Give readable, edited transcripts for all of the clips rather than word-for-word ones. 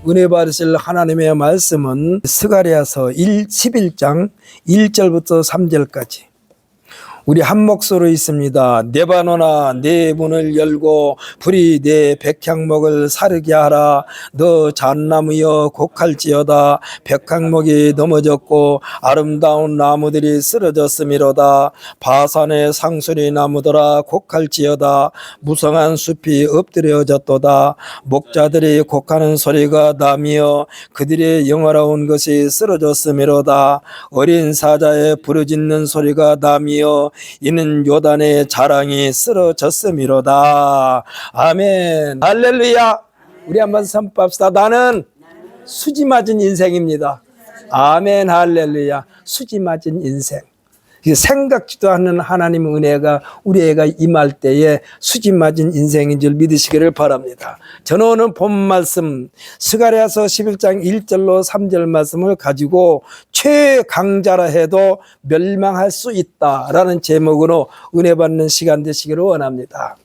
은혜 받으실 하나님의 말씀은 스가랴서 11장 1절부터 3절까지 우리 한 목소리로 있습니다. 네바노나 네 문을 열고 불이 네 백향목을 사르게 하라. 너 잣나무여 곡할지어다. 백향목이 넘어졌고 아름다운 나무들이 쓰러졌음이로다. 바산의 상수리 나무들아 곡할지어다. 무성한 숲이 엎드려졌도다. 목자들이 곡하는 소리가 나며 그들의 영화로운 것이 쓰러졌음이로다. 어린 사자의 부르짖는 소리가 나며 이는 요단의 자랑이 쓰러졌음이로다. 아멘. 할렐루야. 우리 한번 선포합시다. 나는 수지 맞은 인생입니다. 아멘. 할렐루야. 수지 맞은 인생. 생각지도 않는 하나님의 은혜가 우리에게 임할 때에 수지 맞은 인생인 줄 믿으시기를 바랍니다. 저는 오늘 본 말씀 스가랴서 11장 1절로 3절 말씀을 가지고 최강자라 해도 멸망할 수 있다라는 제목으로 은혜 받는 시간 되시기를 원합니다.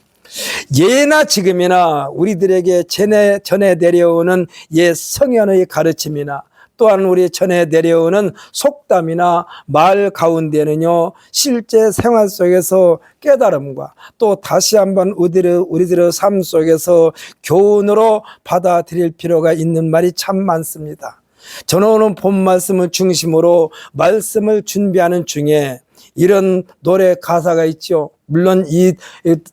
예나 지금이나 우리들에게 전해 내려오는 옛 성현의 가르침이나 또한 우리 전에 내려오는 속담이나 말 가운데는요, 실제 생활 속에서 깨달음과 또 다시 한번 우리들의 삶 속에서 교훈으로 받아들일 필요가 있는 말이 참 많습니다. 저는 오늘 본 말씀을 중심으로 말씀을 준비하는 중에 이런 노래 가사가 있죠. 물론 이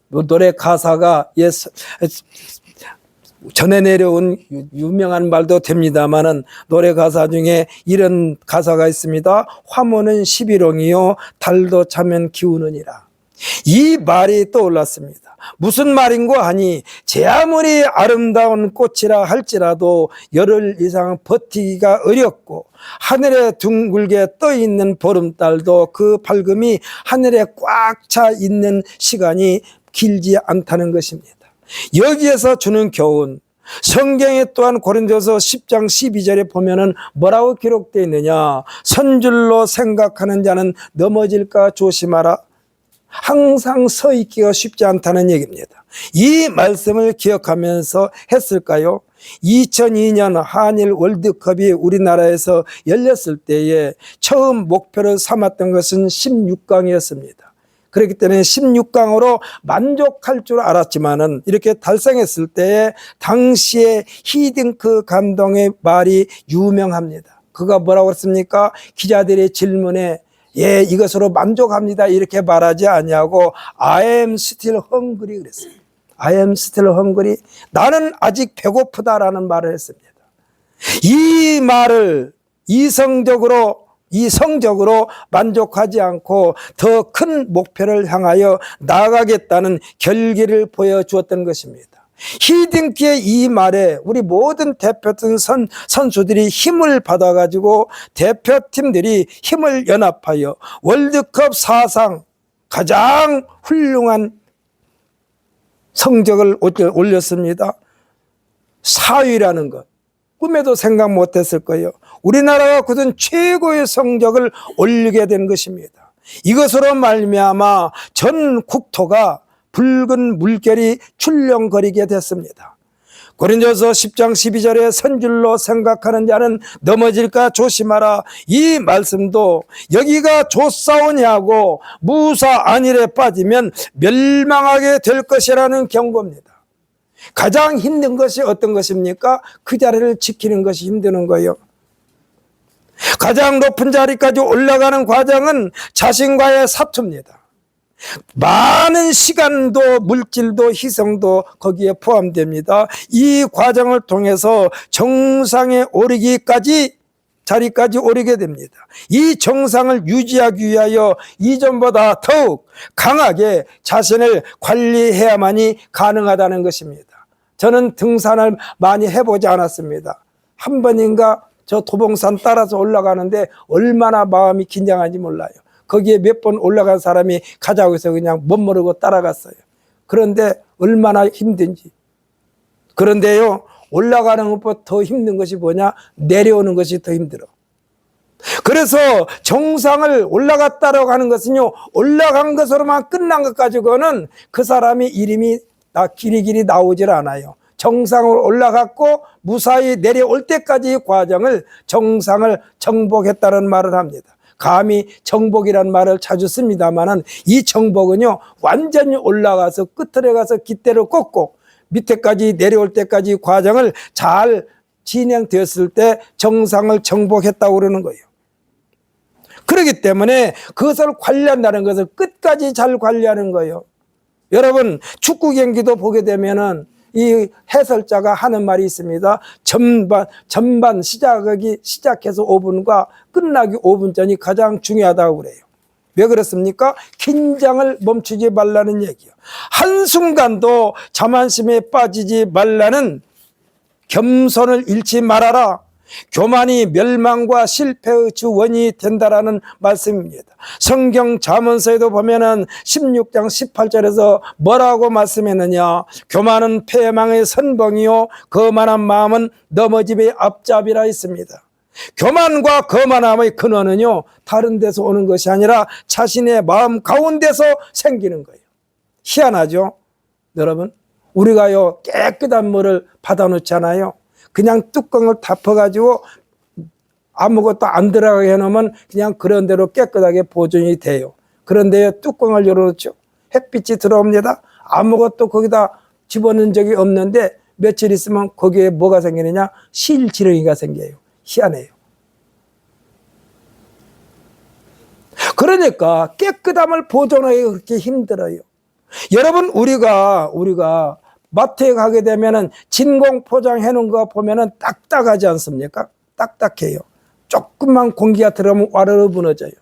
노래 가사가 전해 내려온 유명한 말도 됩니다만은 노래 가사 중에 이런 가사가 있습니다. 화모는 11홍이요 달도 차면 기우느니라. 이 말이 떠올랐습니다. 무슨 말인고 하니 제 아무리 아름다운 꽃이라 할지라도 열흘 이상 버티기가 어렵고 하늘에 둥글게 떠 있는 보름달도 그 밝음이 하늘에 꽉 차 있는 시간이 길지 않다는 것입니다. 여기에서 주는 교훈, 성경에 또한 고린도서 10장 12절에 보면은 뭐라고 기록되어 있느냐? 선줄로 생각하는 자는 넘어질까 조심하라. 항상 서 있기가 쉽지 않다는 얘기입니다. 이 말씀을 기억하면서 했을까요? 2002년 한일 월드컵이 우리나라에서 열렸을 때에 처음 목표를 삼았던 것은 16강이었습니다. 그렇기 때문에 16강으로 만족할 줄 알았지만은 이렇게 달성했을 때에 당시에 히딩크 감독의 말이 유명합니다. 그가 뭐라고 했습니까? 기자들의 질문에 이것으로 만족합니다 이렇게 말하지 않냐고 I am still hungry 그랬어요. I am still hungry. 나는 아직 배고프다라는 말을 했습니다. 이 말을 이성적으로 만족하지 않고 더 큰 목표를 향하여 나아가겠다는 결기를 보여주었던 것입니다. 히딩크의 이 말에 우리 모든 대표팀 선수들이 힘을 받아가지고 대표팀들이 힘을 연합하여 월드컵 사상 가장 훌륭한 성적을 올렸습니다. 4위라는 것. 꿈에도 생각 못했을 거예요. 우리나라가 굳은 최고의 성적을 올리게 된 것입니다. 이것으로 말미암아 전 국토가 붉은 물결이 출렁거리게 됐습니다. 고린도서 10장 12절에 선줄로 생각하는 자는 넘어질까 조심하라. 이 말씀도 여기가 조사오냐고 무사 안일에 빠지면 멸망하게 될 것이라는 경고입니다. 가장 힘든 것이 어떤 것입니까? 그 자리를 지키는 것이 힘드는 거예요. 가장 높은 자리까지 올라가는 과정은 자신과의 사투입니다. 많은 시간도 물질도 희생도 거기에 포함됩니다. 이 과정을 통해서 정상에 오르기까지 자리까지 오르게 됩니다. 이 정상을 유지하기 위하여 이전보다 더욱 강하게 자신을 관리해야만이 가능하다는 것입니다. 저는 등산을 많이 해보지 않았습니다. 한 번인가 저 도봉산 따라서 올라가는데 얼마나 마음이 긴장한지 몰라요. 거기에 몇 번 올라간 사람이 가자고 해서 그냥 못 모르고 따라갔어요. 그런데 얼마나 힘든지. 그런데요, 올라가는 것보다 더 힘든 것이 뭐냐? 내려오는 것이 더 힘들어. 그래서 정상을 올라갔다라고 하는 것은요, 올라간 것으로만 끝난 것 가지고는 그 사람의 이름이 길이 나오질 않아요. 정상으로 올라갔고 무사히 내려올 때까지 과정을 정상을 정복했다는 말을 합니다. 감히 정복이라는 말을 자주 씁니다만은 이 정복은요 완전히 올라가서 끝에 가서 깃대를 꽂고 밑에까지 내려올 때까지 과정을 잘 진행되었을 때 정상을 정복했다고 그러는 거예요. 그렇기 때문에 그것을 관리한다는 것을 끝까지 잘 관리하는 거예요. 여러분 축구 경기도 보게 되면은 이 해설자가 하는 말이 있습니다. 전반 시작해서 5분과 끝나기 5분 전이 가장 중요하다고 그래요. 왜 그렇습니까? 긴장을 멈추지 말라는 얘기예요. 한순간도 자만심에 빠지지 말라는, 겸손을 잃지 말아라. 교만이 멸망과 실패의 주원이 된다라는 말씀입니다. 성경 잠언서에도 보면은 16장 18절에서 뭐라고 말씀했느냐? 교만은 패망의 선봉이요 거만한 마음은 넘어짐의 앞잡이라 했습니다. 교만과 거만함의 근원은요 다른 데서 오는 것이 아니라 자신의 마음 가운데서 생기는 거예요. 희한하죠? 여러분, 우리가요 깨끗한 물을 받아놓잖아요. 그냥 뚜껑을 덮어가지고 아무것도 안 들어가게 해놓으면 그냥 그런 대로 깨끗하게 보존이 돼요. 그런데 뚜껑을 열어놓죠. 햇빛이 들어옵니다. 아무것도 거기다 집어넣은 적이 없는데 며칠 있으면 거기에 뭐가 생기느냐? 실지렁이가 생겨요. 희한해요. 그러니까 깨끗함을 보존하기 그렇게 힘들어요. 여러분, 우리가 마트에 가게 되면은 진공 포장해 놓은 거 보면은 딱딱하지 않습니까? 딱딱해요. 조금만 공기가 들어오면 와르르 무너져요.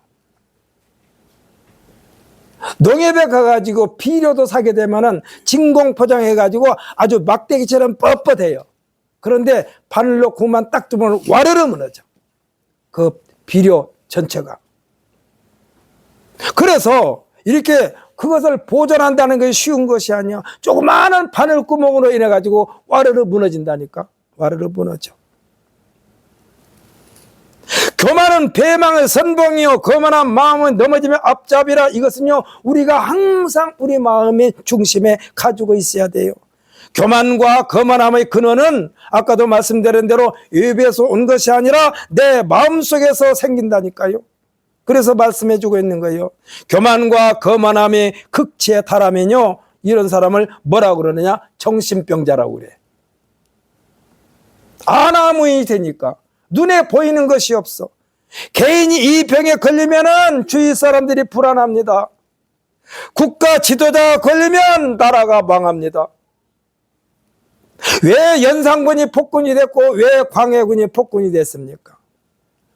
농협에 가가지고 비료도 사게 되면은 진공 포장해 가지고 아주 막대기처럼 뻣뻣해요. 그런데 바늘로 그만 딱 두면 와르르 무너져. 그 비료 전체가. 그래서 이렇게 그것을 보존한다는 것이 쉬운 것이 아니야. 조그마한 바늘구멍으로 인해 가지고 와르르 무너진다니까. 와르르 무너져. 교만은 배망의 선봉이요 거만한 마음은 넘어지면 앞잡이라. 이것은요 우리가 항상 우리 마음의 중심에 가지고 있어야 돼요. 교만과 거만함의 근원은 아까도 말씀드린 대로 입에서 온 것이 아니라 내 마음속에서 생긴다니까요. 그래서 말씀해 주고 있는 거예요. 교만과 거만함의 극치에 달하면요 이런 사람을 뭐라고 그러느냐? 정신병자라고 그래. 아나무인이 되니까 눈에 보이는 것이 없어. 개인이 이 병에 걸리면은 주위 사람들이 불안합니다. 국가 지도자가 걸리면 나라가 망합니다. 왜 연산군이 폭군이 됐고 왜 광해군이 폭군이 됐습니까?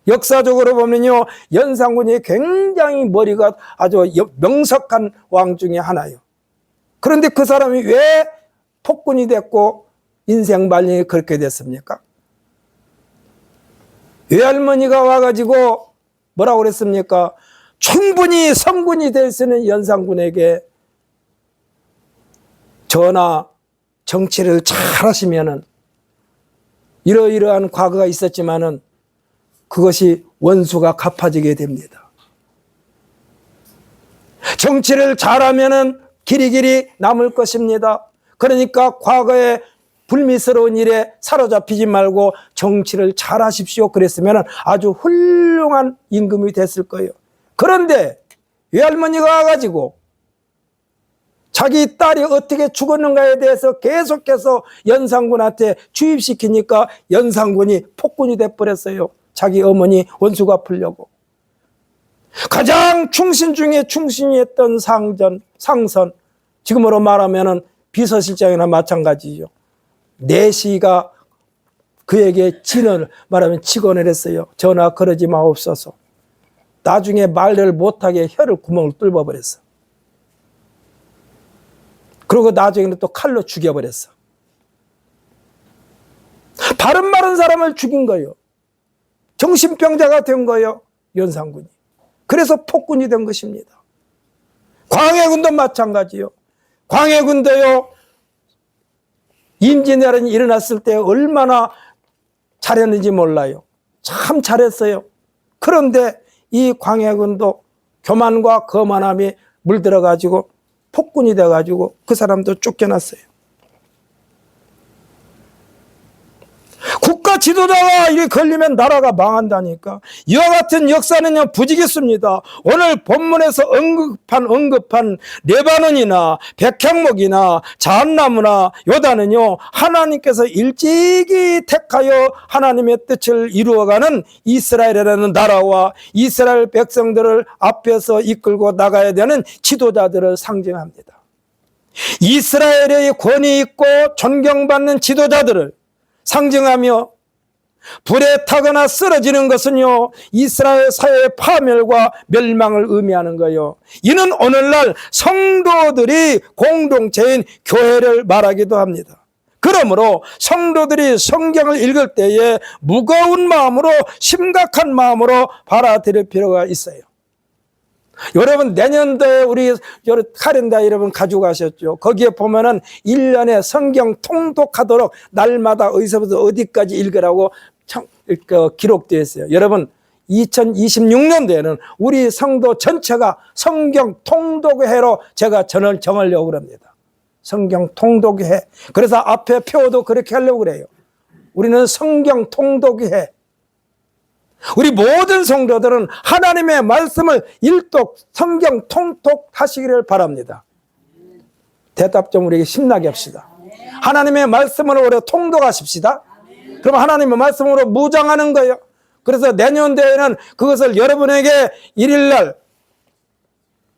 역사적으로 보면요 연산군이 굉장히 머리가 아주 명석한 왕 중에 하나예요. 그런데 그 사람이 왜 폭군이 됐고 인생 말년이 그렇게 됐습니까? 외할머니가 와가지고 뭐라고 그랬습니까? 충분히 성군이 될 수 있는 연산군에게 전하 정치를 잘 하시면은 이러이러한 과거가 있었지만은 그것이 원수가 갚아지게 됩니다. 정치를 잘하면은 길이길이 남을 것입니다. 그러니까 과거에 불미스러운 일에 사로잡히지 말고 정치를 잘하십시오. 그랬으면 아주 훌륭한 임금이 됐을 거예요. 그런데 외할머니가 와가지고 자기 딸이 어떻게 죽었는가에 대해서 계속해서 연산군한테 주입시키니까 연산군이 폭군이 돼버렸어요. 자기 어머니 원수 갚으려고. 가장 충신 중에 충신이었던 상선, 지금으로 말하면 비서실장이나 마찬가지죠. 내시가 그에게 말하면 직언을 했어요. 전하 그러지 마옵소서. 나중에 말을 못하게 혀를 구멍을 뚫어버렸어. 그리고 나중에는 또 칼로 죽여버렸어. 바른 말은 사람을 죽인 거예요. 정신병자가 된 거예요. 연산군이. 그래서 폭군이 된 것입니다. 광해군도 마찬가지요. 광해군도요. 임진왜란이 일어났을 때 얼마나 잘했는지 몰라요. 참 잘했어요. 그런데 이 광해군도 교만과 거만함이 물들어가지고 폭군이 돼가지고 그 사람도 쫓겨났어요. 국가 지도자가 이게 걸리면 나라가 망한다니까. 이와 같은 역사는요 부지기수입니다. 오늘 본문에서 언급한 레바논이나 백향목이나 잣나무나 요단은요 하나님께서 일찍이 택하여 하나님의 뜻을 이루어가는 이스라엘이라는 나라와 이스라엘 백성들을 앞에서 이끌고 나가야 되는 지도자들을 상징합니다. 이스라엘의 권위 있고 존경받는 지도자들을 상징하며 불에 타거나 쓰러지는 것은요 이스라엘 사회의 파멸과 멸망을 의미하는 거예요. 이는 오늘날 성도들이 공동체인 교회를 말하기도 합니다. 그러므로 성도들이 성경을 읽을 때에 무거운 마음으로 심각한 마음으로 받아들일 필요가 있어요. 여러분 내년도에 우리 카렌다 여러분 가지고 가셨죠. 거기에 보면은 1년에 성경 통독하도록 날마다 어디서부터 어디까지 읽으라고 기록되어 있어요. 여러분 2026년도에는 우리 성도 전체가 성경 통독의 해로 제가 정하려고 합니다. 성경 통독의 해. 그래서 앞에 표도 그렇게 하려고 그래요. 우리는 성경 통독의 해. 우리 모든 성도들은 하나님의 말씀을 일독 성경 통독하시기를 바랍니다. 대답 좀 우리에게 신나게 합시다. 하나님의 말씀을 오래 통독하십시다. 그럼 하나님의 말씀으로 무장하는 거예요. 그래서 내년도에는 그것을 여러분에게 1일날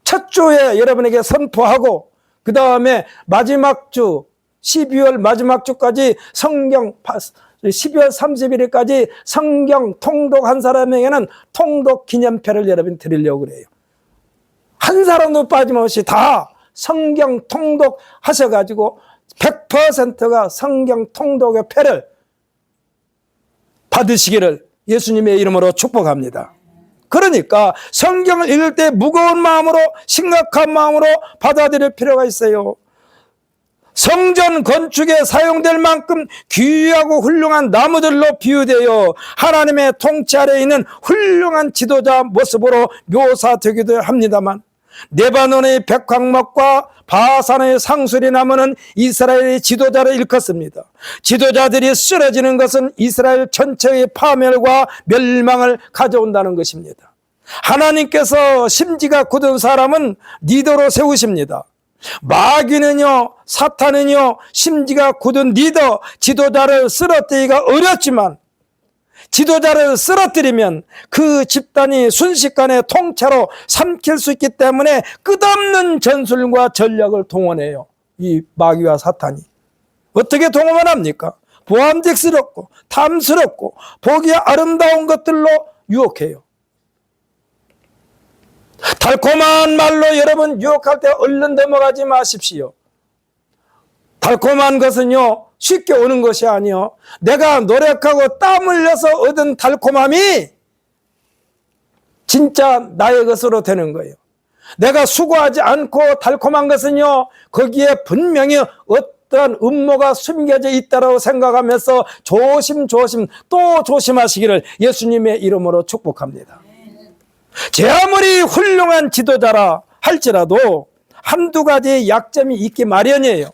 첫 주에 여러분에게 선포하고 그 다음에 마지막 주 12월 마지막 주까지 성경 12월 31일까지 성경 통독한 사람에게는 통독 기념표를 여러분 드리려고 그래요. 한 사람도 빠짐없이 다 성경 통독 하셔가지고 100%가 성경 통독의 표를 받으시기를 예수님의 이름으로 축복합니다. 그러니까 성경을 읽을 때 무거운 마음으로 심각한 마음으로 받아들일 필요가 있어요. 성전 건축에 사용될 만큼 귀하고 훌륭한 나무들로 비유되어 하나님의 통치 아래에 있는 훌륭한 지도자 모습으로 묘사되기도 합니다만 레바논의 백향목과 바산의 상수리 나무는 이스라엘의 지도자를 일컫습니다. 지도자들이 쓰러지는 것은 이스라엘 전체의 파멸과 멸망을 가져온다는 것입니다. 하나님께서 심지가 굳은 사람은 리더로 세우십니다. 마귀는요 사탄은요 심지가 굳은 리더 지도자를 쓰러뜨리기가 어렵지만 지도자를 쓰러뜨리면 그 집단이 순식간에 통째로 삼킬 수 있기 때문에 끝없는 전술과 전략을 동원해요. 이 마귀와 사탄이 어떻게 동원을 합니까? 보암직스럽고 탐스럽고 보기에 아름다운 것들로 유혹해요. 달콤한 말로 여러분 유혹할 때 얼른 넘어가지 마십시오. 달콤한 것은요 쉽게 오는 것이 아니요 내가 노력하고 땀 흘려서 얻은 달콤함이 진짜 나의 것으로 되는 거예요. 내가 수고하지 않고 달콤한 것은요 거기에 분명히 어떠한 음모가 숨겨져 있다고 생각하면서 조심조심 또 조심하시기를 예수님의 이름으로 축복합니다. 제 아무리 훌륭한 지도자라 할지라도 한두 가지의 약점이 있기 마련이에요.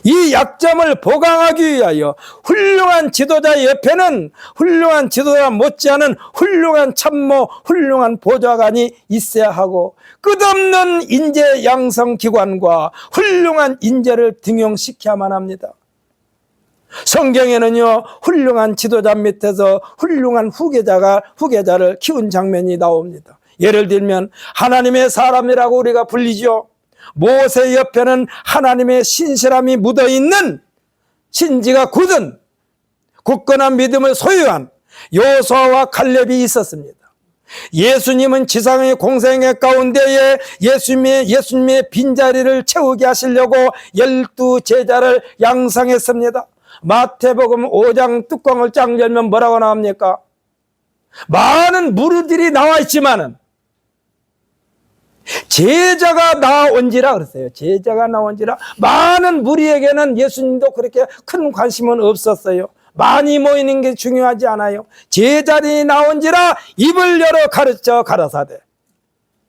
이 약점을 보강하기 위하여 훌륭한 지도자 옆에는 훌륭한 지도자 못지않은 훌륭한 참모, 훌륭한 보좌관이 있어야 하고 끝없는 인재 양성 기관과 훌륭한 인재를 등용시켜야만 합니다. 성경에는요 훌륭한 지도자 밑에서 훌륭한 후계자를 키운 장면이 나옵니다. 예를 들면 하나님의 사람이라고 우리가 불리죠. 모세 옆에는 하나님의 신실함이 묻어있는 신지가 굳은 굳건한 믿음을 소유한 여호수아와 칼렙이 있었습니다. 예수님은 지상의 공생애 가운데에 예수님의 빈자리를 채우게 하시려고 12 제자를 양성했습니다. 마태복음 5장 뚜껑을 쫙 열면 뭐라고 나옵니까? 많은 무리들이 나와 있지만은 제자가 나온지라 그랬어요. 제자가 나온지라. 많은 무리에게는 예수님도 그렇게 큰 관심은 없었어요. 많이 모이는 게 중요하지 않아요. 제자들이 나온지라 입을 열어 가르쳐 가라사대.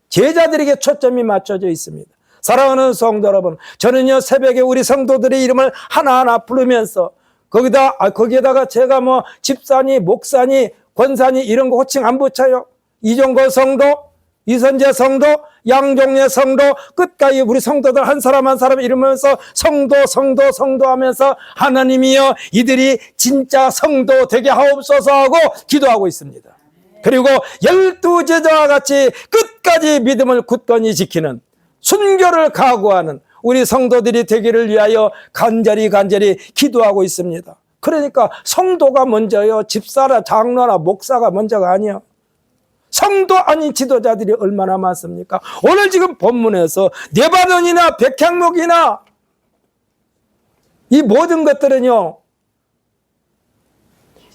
제자들에게 초점이 맞춰져 있습니다. 사랑하는 성도 여러분, 저는요 새벽에 우리 성도들의 이름을 하나하나 부르면서 거기에다가 제가 뭐 집사니, 목사니, 권사니 이런 거 호칭 안 붙여요. 이종걸 성도, 이선재 성도, 양종래 성도, 끝까지 우리 성도들 한 사람 한 사람 이러면서 성도 하면서 하나님이여 이들이 진짜 성도 되게 하옵소서 하고 기도하고 있습니다. 그리고 12제자와 같이 끝까지 믿음을 굳건히 지키는, 순교를 각오하는 우리 성도들이 되기를 위하여 간절히 기도하고 있습니다. 그러니까 성도가 먼저요. 집사나 장로나 목사가 먼저가 아니야. 성도 아닌 지도자들이 얼마나 많습니까? 오늘 지금 본문에서 네바논이나 백향목이나 이 모든 것들은요,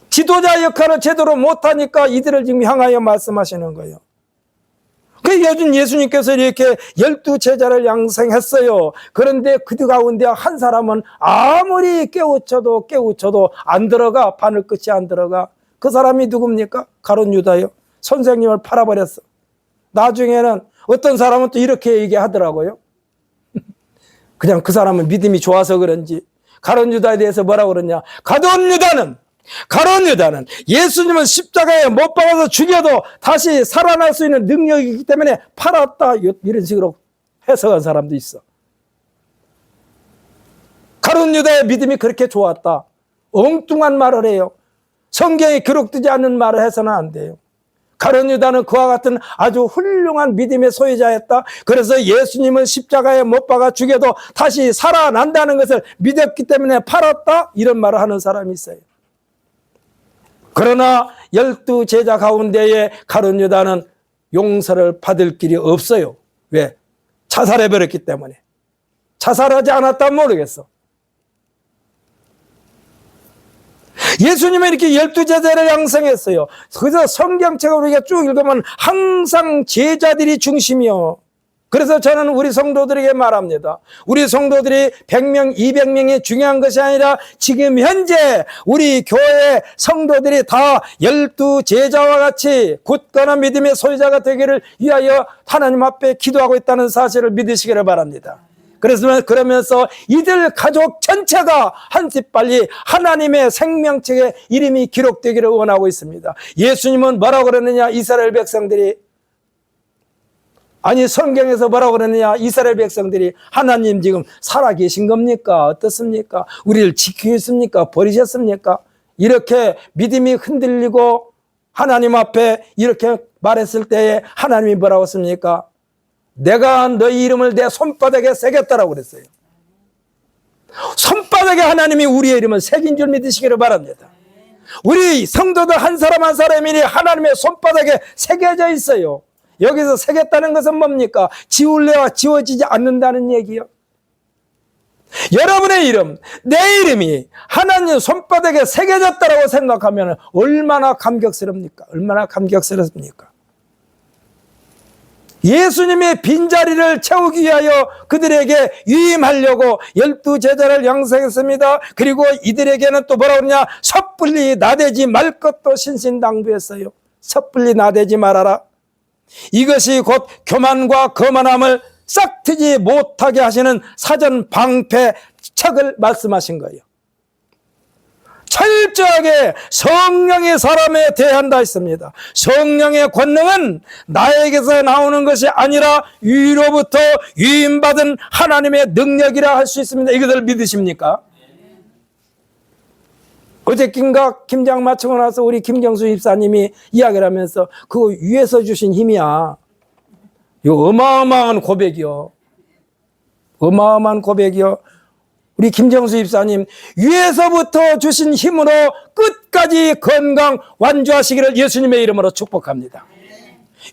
지도자 역할을 제대로 못하니까 이들을 지금 향하여 말씀하시는 거예요. 그 요즘 예수님께서 이렇게 12제자를 양생했어요. 그런데 그 가운데 한 사람은 아무리 깨우쳐도 안 들어가. 바늘 끝이 안 들어가. 그 사람이 누굽니까? 가룟 유다요. 선생님을 팔아버렸어. 나중에는 어떤 사람은 또 이렇게 얘기하더라고요. 그냥 그 사람은 믿음이 좋아서 그런지. 가룟 유다에 대해서 뭐라고 그러냐? 가룟 유다는 예수님은 십자가에 못 박아서 죽여도 다시 살아날 수 있는 능력이 있기 때문에 팔았다. 이런 식으로 해석한 사람도 있어. 가룟 유다의 믿음이 그렇게 좋았다. 엉뚱한 말을 해요. 성경에 기록되지 않는 말을 해서는 안 돼요. 가룟 유다는 그와 같은 아주 훌륭한 믿음의 소유자였다. 그래서 예수님은 십자가에 못 박아 죽여도 다시 살아난다는 것을 믿었기 때문에 팔았다. 이런 말을 하는 사람이 있어요. 그러나 12제자 가운데에 가룟 유다는 용서를 받을 길이 없어요. 왜? 자살해버렸기 때문에. 자살하지 않았다면 모르겠어. 예수님은 이렇게 12제자를 양성했어요. 그래서 성경책을 우리가 쭉 읽으면 항상 제자들이 중심이요. 그래서 저는 우리 성도들에게 말합니다. 우리 성도들이 100명, 200명이 중요한 것이 아니라 지금 현재 우리 교회 성도들이 다 12제자와 같이 굳건한 믿음의 소유자가 되기를 위하여 하나님 앞에 기도하고 있다는 사실을 믿으시기를 바랍니다. 그러면서 이들 가족 전체가 한시 빨리 하나님의 생명책에 이름이 기록되기를 원하고 있습니다. 예수님은 뭐라고 그러느냐? 이스라엘 백성들이, 아니 성경에서 뭐라고 그러느냐? 이스라엘 백성들이 하나님 지금 살아계신 겁니까? 어떻습니까? 우리를 지키겠습니까? 버리셨습니까? 이렇게 믿음이 흔들리고 하나님 앞에 이렇게 말했을 때에 하나님이 뭐라고 했습니까? 내가 너희 이름을 내 손바닥에 새겼다라고 그랬어요. 손바닥에 하나님이 우리의 이름을 새긴 줄 믿으시기를 바랍니다. 우리 성도들 한 사람 한 사람이 하나님의 손바닥에 새겨져 있어요. 여기서 새겼다는 것은 뭡니까? 지울래야 지워지지 않는다는 얘기요. 여러분의 이름, 내 이름이 하나님 손바닥에 새겨졌다고 생각하면 얼마나 감격스럽습니까? 얼마나 감격스럽습니까? 예수님의 빈자리를 채우기 위하여 그들에게 유임하려고 12제자를 양성했습니다. 그리고 이들에게는 또 뭐라고 그러냐? 섣불리 나대지 말 것도 신신당부했어요. 섣불리 나대지 말아라. 이것이 곧 교만과 거만함을 싹트지 못하게 하시는 사전 방패책을 말씀하신 거예요. 철저하게 성령이 사람에 대한다 했습니다. 성령의 권능은 나에게서 나오는 것이 아니라 위로부터 유임받은 하나님의 능력이라 할 수 있습니다. 이것을 믿으십니까? 어저께인가 김장 마치고 나서 우리 김경수 집사님이 이야기를 하면서 그거 위에서 주신 힘이야. 이거 어마어마한 고백이요. 어마어마한 고백이요. 우리 김정수 집사님, 위에서부터 주신 힘으로 끝까지 건강 완주하시기를 예수님의 이름으로 축복합니다.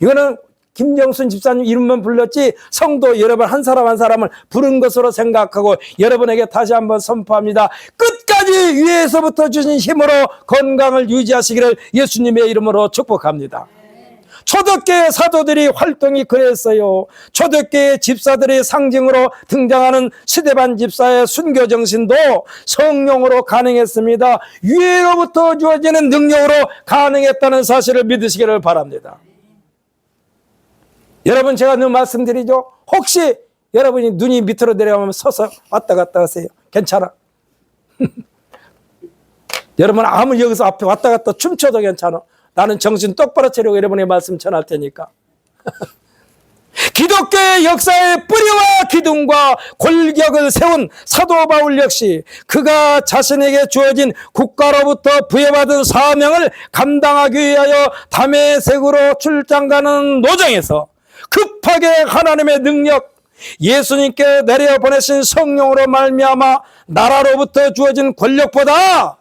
이거는 김정순 집사님 이름만 불렀지 성도 여러분 한 사람 한 사람을 부른 것으로 생각하고 여러분에게 다시 한번 선포합니다. 끝까지 위에서부터 주신 힘으로 건강을 유지하시기를 예수님의 이름으로 축복합니다. 초대교회 사도들이 활동이 그랬어요. 초대교회 집사들의 상징으로 등장하는 스데반 집사의 순교 정신도 성령으로 가능했습니다. 위로부터 주어지는 능력으로 가능했다는 사실을 믿으시기를 바랍니다. 여러분, 제가 늘 말씀드리죠. 혹시 여러분이 눈이 밑으로 내려가면 서서 왔다 갔다 하세요. 괜찮아. 여러분 아무리 여기서 앞에 왔다 갔다 춤춰도 괜찮아. 나는 정신 똑바로 차리고 여러분의 말씀 전할 테니까. 기독교의 역사의 뿌리와 기둥과 골격을 세운 사도 바울 역시 그가 자신에게 주어진 국가로부터 부여받은 사명을 감당하기 위하여 다메섹으로 출장 가는 노정에서 급하게 하나님의 능력, 예수님께 내려보내신 성령으로 말미암아 나라로부터 주어진 권력보다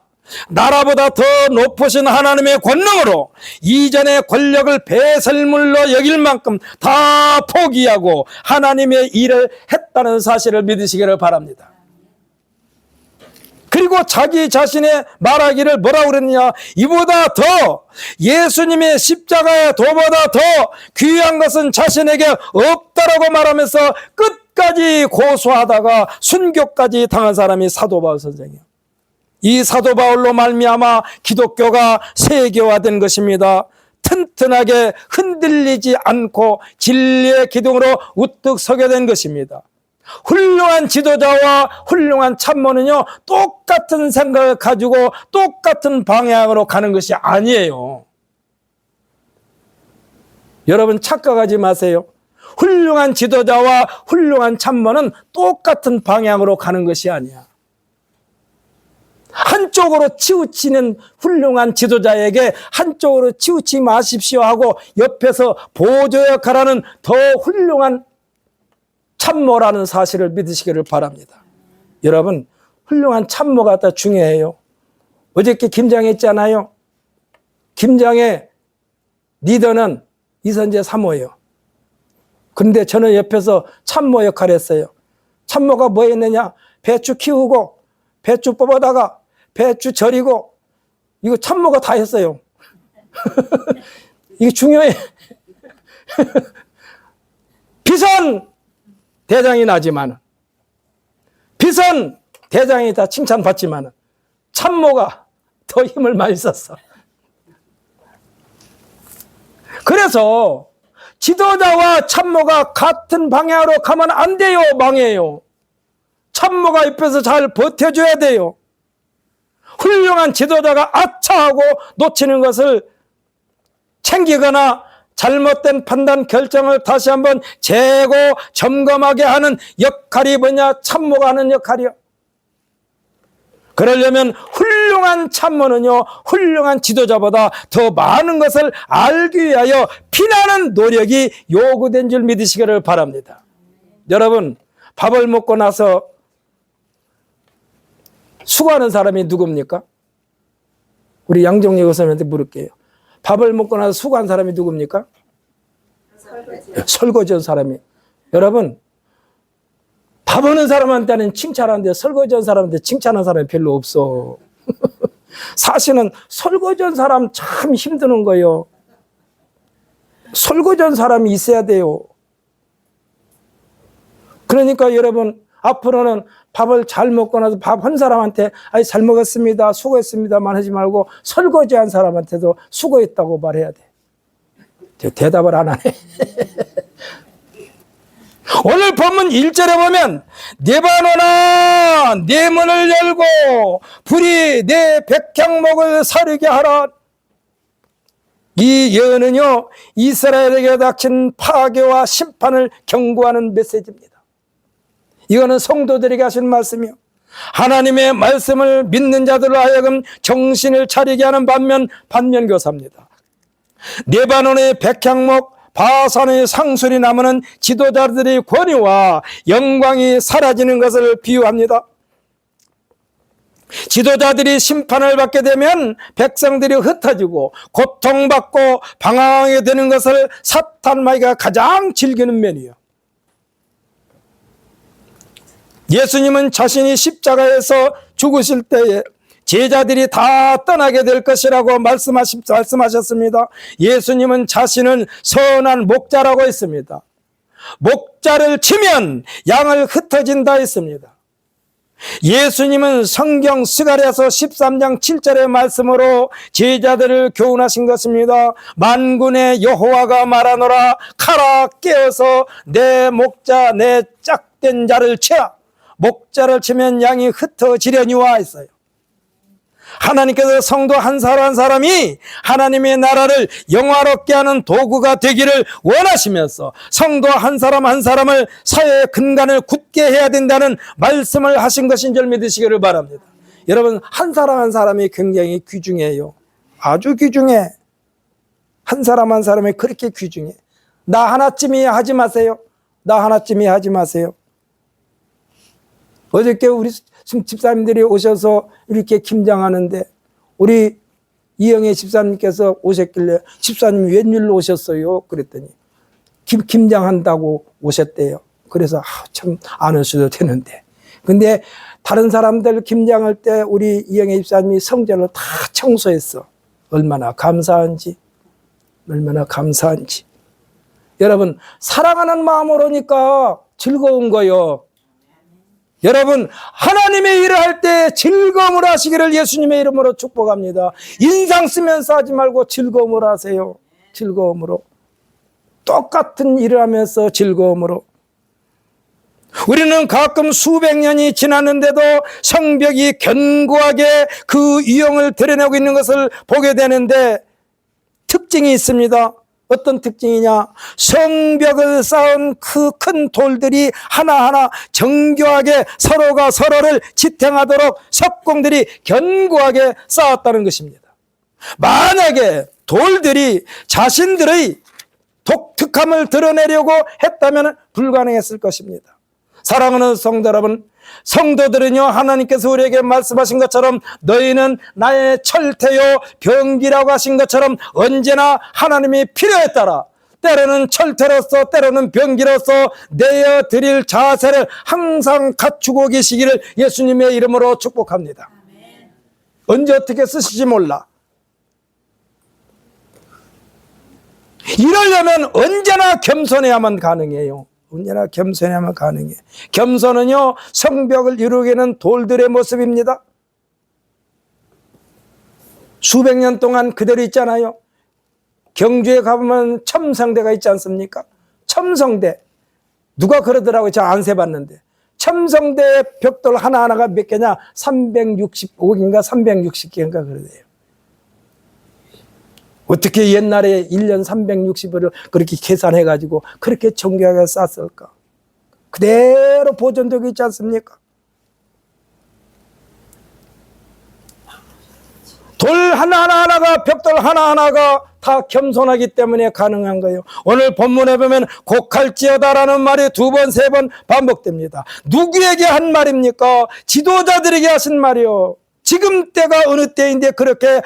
나라보다 더 높으신 하나님의 권능으로 이전의 권력을 배설물로 여길 만큼 다 포기하고 하나님의 일을 했다는 사실을 믿으시기를 바랍니다. 그리고 자기 자신의 말하기를 뭐라고 그랬느냐, 이보다 더 예수님의 십자가의 도보다 더 귀한 것은 자신에게 없다라고 말하면서 끝까지 고소하다가 순교까지 당한 사람이 사도 바울 선생이에요. 이 사도 바울로 말미암아 기독교가 세계화된 것입니다. 튼튼하게 흔들리지 않고 진리의 기둥으로 우뚝 서게 된 것입니다. 훌륭한 지도자와 훌륭한 참모는요, 똑같은 생각을 가지고 똑같은 방향으로 가는 것이 아니에요. 여러분 착각하지 마세요. 훌륭한 지도자와 훌륭한 참모는 똑같은 방향으로 가는 것이 아니야. 한쪽으로 치우치는 훌륭한 지도자에게 한쪽으로 치우치지 마십시오 하고 옆에서 보조 역할하는 더 훌륭한 참모라는 사실을 믿으시기를 바랍니다. 여러분, 훌륭한 참모가 더 중요해요. 어저께 김장에 있잖아요. 김장의 리더는 이선재 사모예요. 그런데 저는 옆에서 참모 역할을 했어요. 참모가 뭐 했느냐? 배추 키우고 배추 뽑아다가 배추 절이고, 이거 참모가 다 했어요. 이게 중요해. 비선 대장이 나지만, 비선 대장이 다 칭찬받지만 참모가 더 힘을 많이 썼어. 그래서 지도자와 참모가 같은 방향으로 가면 안 돼요. 망해요. 참모가 옆에서 잘 버텨줘야 돼요. 훌륭한 지도자가 아차하고 놓치는 것을 챙기거나 잘못된 판단 결정을 다시 한번 재고 점검하게 하는 역할이 뭐냐? 참모가 하는 역할이요. 그러려면 훌륭한 참모는요, 훌륭한 지도자보다 더 많은 것을 알기 위하여 피나는 노력이 요구된 줄 믿으시기를 바랍니다. 여러분, 밥을 먹고 나서 수고하는 사람이 누굽니까? 우리 양정리 교수님한테 물을게요. 밥을 먹고 나서 수고한 사람이 누굽니까? 설거지한 사람이. 여러분, 밥 하는 사람한테는 칭찬하는데 설거지한 사람한테 칭찬하는 사람이 별로 없어. 사실은 설거지한 사람 참 힘드는 거예요. 설거지한 사람이 있어야 돼요. 그러니까 여러분, 앞으로는 밥을 잘 먹고 나서 밥 한 사람한테 아이 잘 먹었습니다, 수고했습니다만 하지 말고 설거지한 사람한테도 수고했다고 말해야 돼. 대답을 안 하네. 오늘 본문 1절에 보면 네바노나 네 문을 열고 불이 네 백향목을 사르게 하라. 이 예언은요, 이스라엘에게 닥친 파괴와 심판을 경고하는 메시지입니다. 이거는 성도들에게 하신 말씀이요, 하나님의 말씀을 믿는 자들로 하여금 정신을 차리게 하는 반면교사입니다. 레바논의 백향목, 바산의 상술이 나무는 지도자들의 권위와 영광이 사라지는 것을 비유합니다. 지도자들이 심판을 받게 되면 백성들이 흩어지고 고통받고 방황하게 되는 것을 사탄 마귀가 가장 즐기는 면이에요. 예수님은 자신이 십자가에서 죽으실 때에 제자들이 다 떠나게 될 것이라고 말씀하셨습니다. 예수님은 자신은 선한 목자라고 했습니다. 목자를 치면 양을 흩어진다 했습니다. 예수님은 성경 스가랴서 13장 7절의 말씀으로 제자들을 교훈하신 것입니다. 만군의 여호와가 말하노라, 가라 깨어서 내 목자 내 짝된 자를 치라. 목자를 치면 양이 흩어지려니와 했어요. 하나님께서 성도 한 사람 한 사람이 하나님의 나라를 영화롭게 하는 도구가 되기를 원하시면서 성도 한 사람 한 사람을 사회의 근간을 굳게 해야 된다는 말씀을 하신 것인 줄 믿으시기를 바랍니다. 여러분, 한 사람 한 사람이 굉장히 귀중해요. 아주 귀중해. 한 사람 한 사람이 그렇게 귀중해. 나 하나쯤이 하지 마세요. 나 하나쯤이 하지 마세요. 어저께 우리 집사님들이 오셔서 이렇게 김장하는데 우리 이영애 집사님께서 오셨길래 집사님 웬일로 오셨어요? 그랬더니 김장한다고 오셨대요. 그래서 참 안 오셔도 되는데. 근데 다른 사람들 김장할 때 우리 이영애 집사님이 성전을 다 청소했어. 얼마나 감사한지. 얼마나 감사한지. 여러분, 사랑하는 마음으로니까 즐거운 거요. 여러분, 하나님의 일을 할 때 즐거움으로 하시기를 예수님의 이름으로 축복합니다. 인상 쓰면서 하지 말고 즐거움으로 하세요. 즐거움으로. 똑같은 일을 하면서 즐거움으로. 우리는 가끔 수백 년이 지났는데도 성벽이 견고하게 그 유형을 드러내고 있는 것을 보게 되는데 특징이 있습니다. 어떤 특징이냐? 성벽을 쌓은 그 큰 돌들이 하나하나 정교하게 서로가 서로를 지탱하도록 석공들이 견고하게 쌓았다는 것입니다. 만약에 돌들이 자신들의 독특함을 드러내려고 했다면 불가능했을 것입니다. 사랑하는 성도 여러분, 성도들은요, 하나님께서 우리에게 말씀하신 것처럼 너희는 나의 철퇴요 병기라고 하신 것처럼 언제나 하나님이 필요에 따라 때로는 철퇴로서 때로는 병기로서 내어드릴 자세를 항상 갖추고 계시기를 예수님의 이름으로 축복합니다. 언제 어떻게 쓰실지 몰라. 이러려면 언제나 겸손해야만 가능해요. 언제나 겸손해야만 가능해. 겸손은요, 성벽을 이루기는 돌들의 모습입니다. 수백 년 동안 그대로 있잖아요. 경주에 가보면 첨성대가 있지 않습니까? 첨성대. 누가 그러더라고요. 저 안 세봤는데. 첨성대 벽돌 하나하나가 몇 개냐? 365개인가 360개인가 그러대요. 어떻게 옛날에 1년 360일을 그렇게 계산해가지고 그렇게 정교하게 쌌을까? 그대로 보존되고 있지 않습니까? 돌 하나하나가, 벽돌 하나하나가 다 겸손하기 때문에 가능한 거예요. 오늘 본문에 보면 곡할지어다라는 말이 2번, 3번 반복됩니다. 누구에게 한 말입니까? 지도자들에게 하신 말이요. 지금 때가 어느 때인데 그렇게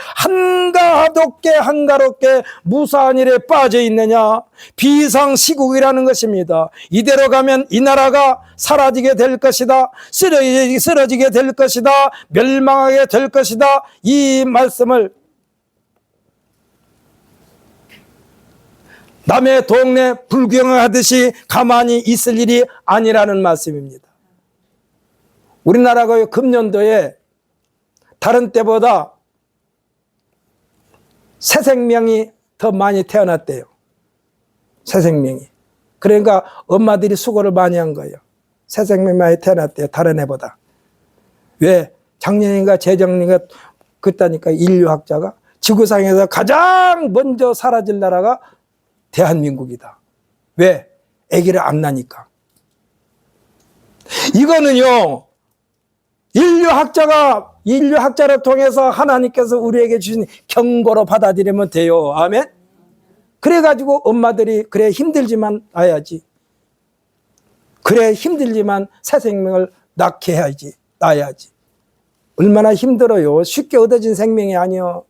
한가롭게 무사한 일에 빠져 있느냐? 비상시국이라는 것입니다. 이대로 가면 이 나라가 사라지게 될 것이다. 쓰러지게 될 것이다. 멸망하게 될 것이다. 이 말씀을 남의 동네 불경하듯이 가만히 있을 일이 아니라는 말씀입니다. 우리나라가 금년도에 다른 때보다 새 생명이 더 많이 태어났대요. 새 생명이. 그러니까 엄마들이 수고를 많이 한 거예요. 새 생명이 많이 태어났대요. 다른 해보다. 왜? 작년인가 재작년인가 그랬다니까 인류학자가 지구상에서 가장 먼저 사라질 나라가 대한민국이다. 왜? 아기를 안 낳으니까. 이거는요, 인류학자를 통해서 하나님께서 우리에게 주신 경고로 받아들이면 돼요. 아멘? 그래가지고 엄마들이 그래 힘들지만 낳아야지. 그래 힘들지만 새 생명을 낳게 해야지. 낳아야지. 얼마나 힘들어요. 쉽게 얻어진 생명이 아니요.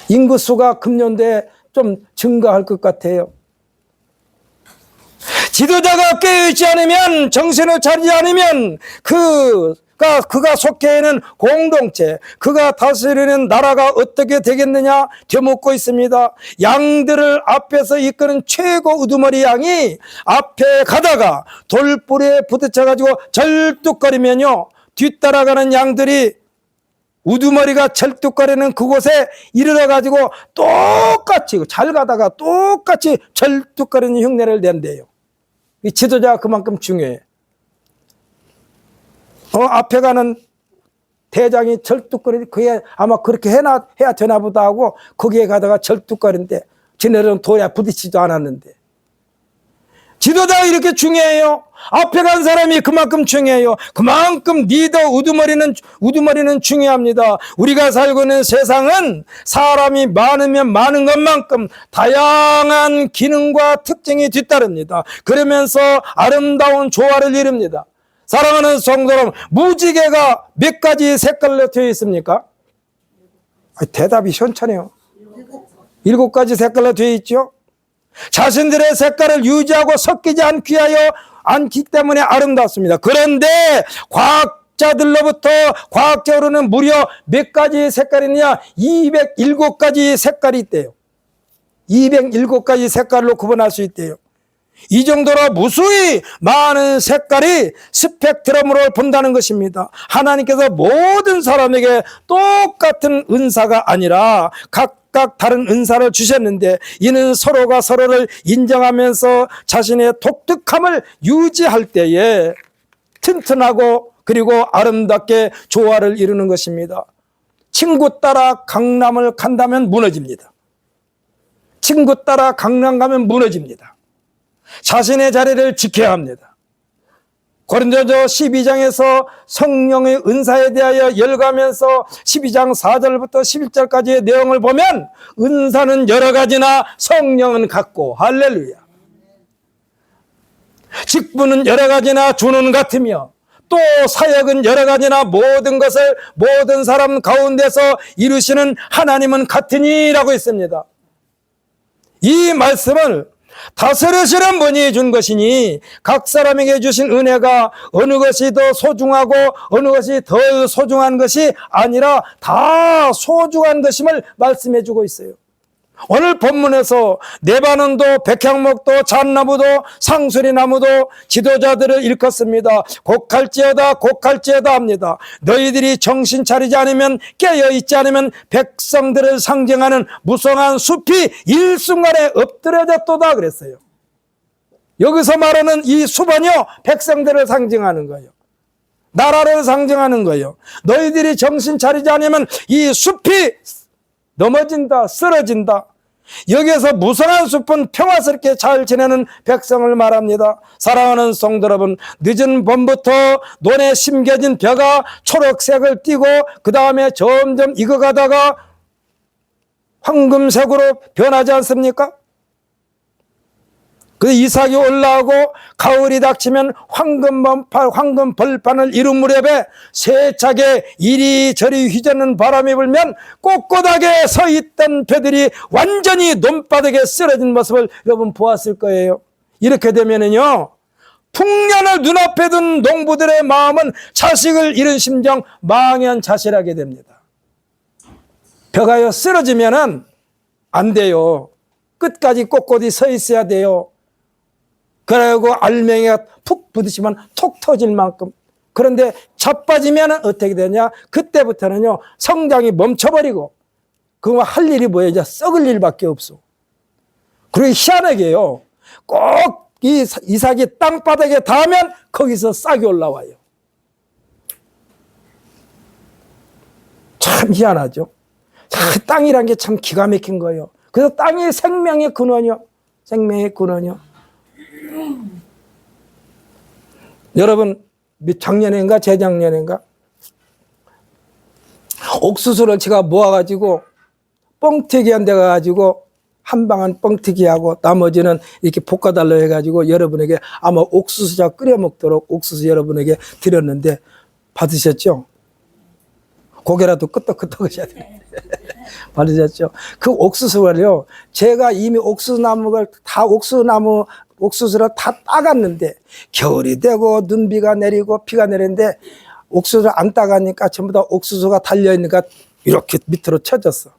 인구수가 금년도에 좀 증가할 것 같아요. 지도자가 깨어있지 않으면, 정신을 차리지 않으면 그가 속해 있는 공동체, 그가 다스리는 나라가 어떻게 되겠느냐 되묻고 있습니다. 양들을 앞에서 이끄는 최고 우두머리 양이 앞에 가다가 돌뿌리에 부딪혀가지고 절뚝거리면요, 뒤따라가는 양들이 우두머리가 절뚝거리는 그곳에 이르러가지고 똑같이 잘 가다가 똑같이 절뚝거리는 흉내를 낸대요. 이 지도자가 그만큼 중요해. 앞에 가는 대장이 절뚝거리, 그게 아마 그렇게 해야 되나 보다 하고 거기에 가다가 절뚝거리는데 지네들은 돌에 부딪히지도 않았는데. 지도자가 이렇게 중요해요. 앞에 간 사람이 그만큼 중요해요. 그만큼 리더 우두머리는 중요합니다. 우리가 살고 있는 세상은 사람이 많으면 많은 것만큼 다양한 기능과 특징이 뒤따릅니다. 그러면서 아름다운 조화를 이룹니다. 사랑하는 성도 여러분, 무지개가 몇 가지 색깔로 되어 있습니까? 대답이 현찮네요. 7가지 색깔로 되어 있죠. 자신들의 색깔을 유지하고 섞이지 않기 때문에 아름답습니다. 그런데 과학적으로는 무려 몇 가지 색깔이냐? 207가지 색깔이 있대요. 207가지 색깔로 구분할 수 있대요. 이 정도로 무수히 많은 색깔이 스펙트럼으로 본다는 것입니다. 하나님께서 모든 사람에게 똑같은 은사가 아니라 각각 다른 은사를 주셨는데, 이는 서로가 서로를 인정하면서 자신의 독특함을 유지할 때에 튼튼하고 그리고 아름답게 조화를 이루는 것입니다. 친구 따라 강남을 간다면 무너집니다. 친구 따라 강남 가면 무너집니다. 자신의 자리를 지켜야 합니다. 고린도전서 12장에서 성령의 은사에 대하여 열거하면서 12장 4절부터 11절까지의 내용을 보면 은사는 여러 가지나 성령은 같고, 할렐루야. 직분은 여러 가지나 주는 같으며 또 사역은 여러 가지나 모든 것을 모든 사람 가운데서 이루시는 하나님은 같으니라고 했습니다. 이 말씀을 다스리시는 분이 준 것이니 각 사람에게 주신 은혜가 어느 것이 더 소중하고 어느 것이 덜 소중한 것이 아니라 다 소중한 것임을 말씀해 주고 있어요. 오늘 본문에서 네바논도 백향목도 잣나무도 상수리나무도 지도자들을 일컫습니다. 곡할지어다 합니다. 너희들이 정신 차리지 않으면, 깨어있지 않으면 백성들을 상징하는 무성한 숲이 일순간에 엎드려졌도다 그랬어요. 여기서 말하는 이 숲은요, 백성들을 상징하는 거예요. 나라를 상징하는 거예요. 너희들이 정신 차리지 않으면 이 숲이 넘어진다, 쓰러진다. 여기에서 무성한 숲은 평화스럽게 잘 지내는 백성을 말합니다. 사랑하는 성도 여러분, 늦은 봄부터 논에 심겨진 벼가 초록색을 띠고 그 다음에 점점 익어가다가 황금색으로 변하지 않습니까? 그 이삭이 올라오고 가을이 닥치면 황금 벌판을 이룬 무렵에 세차게 이리저리 휘젓는 바람이 불면 꼿꼿하게 서 있던 벼들이 완전히 논바닥에 쓰러진 모습을 여러분 보았을 거예요. 이렇게 되면은요, 풍년을 눈앞에 둔 농부들의 마음은 자식을 잃은 심정 망연자실하게 됩니다. 벼가요 쓰러지면은 안 돼요. 끝까지 꼿꼿이 서 있어야 돼요. 그리고 알맹이가 푹 부딪히면 톡 터질 만큼. 그런데 자빠지면 어떻게 되냐? 그때부터는요, 성장이 멈춰버리고, 그거 할 일이 뭐예요? 이제 썩을 일밖에 없어. 그리고 희한하게요, 꼭 이 이삭이 땅바닥에 닿으면 거기서 싹이 올라와요. 참 희한하죠? 땅이란 게 참 기가 막힌 거예요. 그래서 땅이 생명의 근원이요. 생명의 근원이요. 여러분, 작년인가 재작년인가 옥수수를 제가 모아가지고 뻥튀기 한 데 가가지고 한 방은 뻥튀기하고 나머지는 이렇게 볶아달라 해가지고 여러분에게 아마 옥수수자 끓여 먹도록 옥수수 여러분에게 드렸는데 받으셨죠? 고개라도 끄떡끄떡 하셔야 되는데 받으셨죠? 그 옥수수를요, 제가 이미 옥수수나무를 다 옥수수를 다 따갔는데 겨울이 되고 눈비가 내리고 비가 내리는데 옥수수를 안 따가니까 전부 다 옥수수가 달려있으니까 이렇게 밑으로 쳐졌어.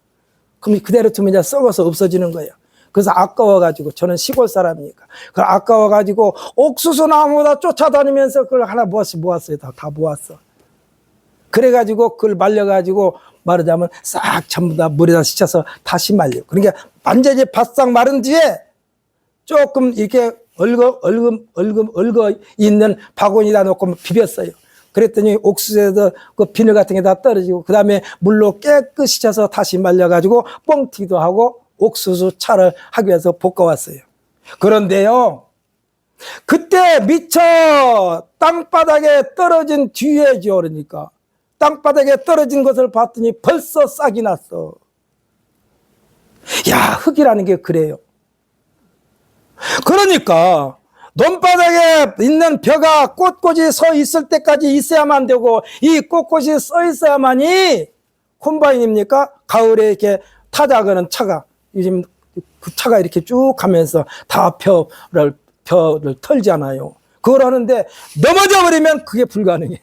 그럼 그대로 두면 이제 썩어서 없어지는 거예요. 그래서 아까워가지고, 저는 시골 사람이니까 그걸 아까워가지고 옥수수 나무보다 쫓아다니면서 그걸 하나 모았어요. 다 모았어. 그래가지고 그걸 말려가지고 마르자면 싹 전부 다 물에다 씻어서 다시 말려. 그러니까 완전히 바싹 마른 뒤에 조금 이렇게 얼거 있는 바구니에다 놓고 비볐어요. 그랬더니 옥수수에서 그 비늘 같은 게 다 떨어지고 그 다음에 물로 깨끗이 져서 다시 말려가지고 뻥튀기도 하고 옥수수 차를 하기 위해서 볶아왔어요. 그런데요, 그때 미처 땅바닥에 떨어진 뒤에죠. 그러니까 땅바닥에 떨어진 것을 봤더니 벌써 싹이 났어. 야, 흙이라는 게 그래요. 그러니까 논바닥에 있는 벼가 꼿꼿이 서 있을 때까지 있어야만 되고, 이 꼿꼿이 서 있어야만이 콤바인입니까? 가을에 이렇게 타작하는 차가, 요즘 그 차가 이렇게 쭉 가면서 다 벼를 털잖아요. 그걸 하는데 넘어져 버리면 그게 불가능해.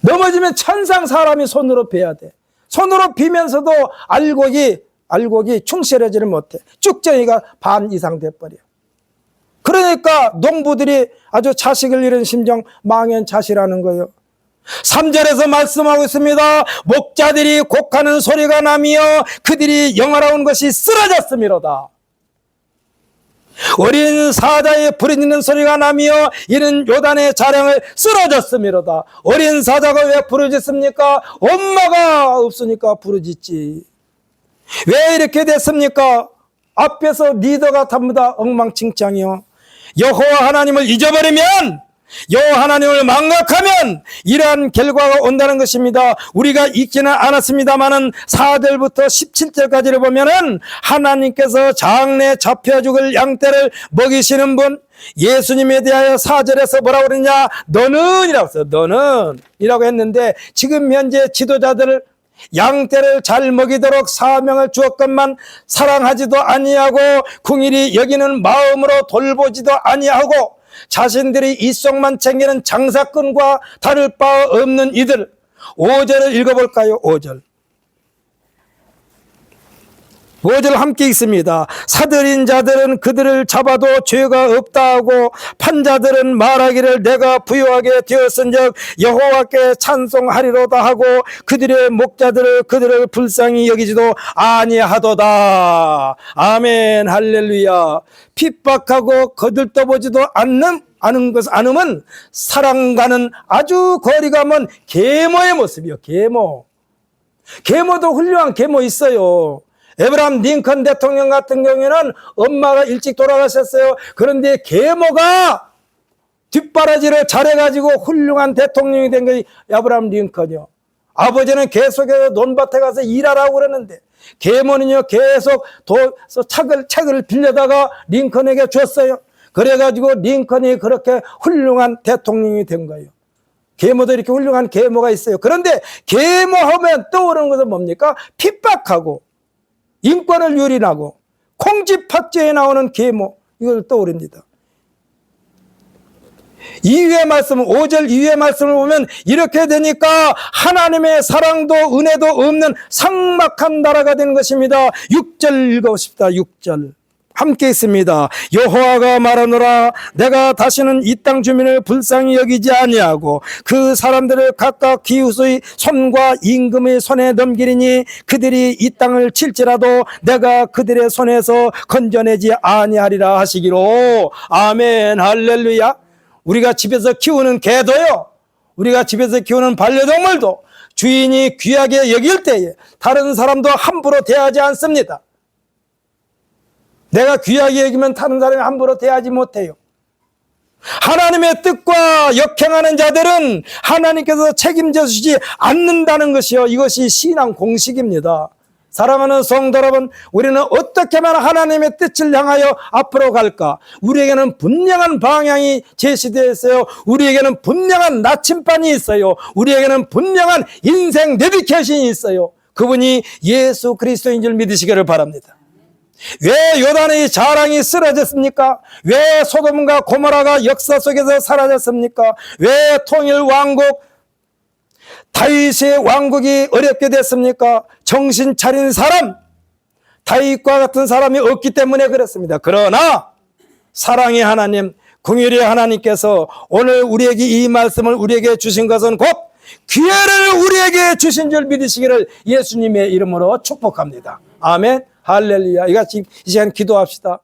넘어지면 천상 사람이 손으로 베야 돼. 손으로 비면서도 알곡이 충실하지를 못해. 쭉정이가 반 이상 돼버려. 그러니까 농부들이 아주 자식을 잃은 심정 망연자실하는 거예요. 3절에서 말씀하고 있습니다. 목자들이 곡하는 소리가 나며 그들이 영화로운 것이 쓰러졌음이로다. 어린 사자의 부르짖는 소리가 나며 이는 요단의 자랑을 쓰러졌음이로다. 어린 사자가 왜 부르짖습니까? 엄마가 없으니까 부르짖지. 왜 이렇게 됐습니까? 앞에서 리더가 답니다. 엉망진창이요. 여호와 하나님을 잊어버리면, 여호와 하나님을 망각하면 이러한 결과가 온다는 것입니다. 우리가 읽지는 않았습니다만은 4절부터 17절까지를 보면은 하나님께서 장래 잡혀 죽을 양떼를 먹이시는 분, 예수님에 대하여 4절에서 뭐라고 그러냐? 너는 이라고 했어요. 너는 이라고 했는데, 지금 현재 지도자들을 양떼를 잘 먹이도록 사명을 주었건만 사랑하지도 아니하고 궁일이 여기는 마음으로 돌보지도 아니하고 자신들이 이속만 챙기는 장사꾼과 다를 바 없는 이들. 5절을 읽어볼까요? 5절 함께 읽습니다. 사들인 자들은 그들을 잡아도 죄가 없다 하고 판자들은 말하기를 내가 부유하게 되었은즉 여호와께 찬송하리로다 하고 그들의 목자들을 그들을 불쌍히 여기지도 아니하도다. 아멘 할렐루야. 핍박하고 거들떠보지도 않음은 사랑과는 아주 거리가 먼 계모의 모습이요. 계모도 훌륭한 계모 있어요. 에브라함 링컨 대통령 같은 경우에는 엄마가 일찍 돌아가셨어요. 그런데 계모가 뒷바라지를 잘해가지고 훌륭한 대통령이 된 것이 에브라함 링컨이요. 아버지는 계속해서 논밭에 가서 일하라고 그러는데 계모는요 계속 책을 빌려다가 링컨에게 줬어요. 그래가지고 링컨이 그렇게 훌륭한 대통령이 된 거예요. 계모도 이렇게 훌륭한 계모가 있어요. 그런데 계모하면 떠오르는 것은 뭡니까? 핍박하고 인권을 유린하고 콩쥐팥쥐에 나오는 계모, 이걸 떠오릅니다. 2위의 말씀, 5절 2위의 말씀을 보면 이렇게 되니까 하나님의 사랑도 은혜도 없는 삭막한 나라가 되는 것입니다. 6절 읽어봅시다. 6절 함께 있습니다. 여호와가 말하노라 내가 다시는 이 땅 주민을 불쌍히 여기지 아니하고 그 사람들을 각각 기웃의 손과 임금의 손에 넘기리니 그들이 이 땅을 칠지라도 내가 그들의 손에서 건져내지 아니하리라 하시기로. 아멘 할렐루야. 우리가 집에서 키우는 개도요, 우리가 집에서 키우는 반려동물도 주인이 귀하게 여길 때에 다른 사람도 함부로 대하지 않습니다. 내가 귀하게 여기면 다른 사람이 함부로 대하지 못해요. 하나님의 뜻과 역행하는 자들은 하나님께서 책임져 주지 않는다는 것이요, 이것이 신앙 공식입니다. 사랑하는 성도 여러분, 우리는 어떻게 하면 하나님의 뜻을 향하여 앞으로 갈까? 우리에게는 분명한 방향이 제시되어 있어요. 우리에게는 분명한 나침반이 있어요. 우리에게는 분명한 인생 내비게이션이 있어요. 그분이 예수 그리스도인 줄 믿으시기를 바랍니다. 왜 요단의 자랑이 쓰러졌습니까? 왜 소돔과 고모라가 역사 속에서 사라졌습니까? 왜 통일 왕국 다윗의 왕국이 어렵게 됐습니까? 정신 차린 사람, 다윗과 같은 사람이 없기 때문에 그렇습니다. 그러나 사랑의 하나님, 긍휼의 하나님께서 오늘 우리에게 이 말씀을 우리에게 주신 것은 곧 기회를 우리에게 주신 줄 믿으시기를 예수님의 이름으로 축복합니다. 아멘 할렐루야. 이 시간 기도합시다.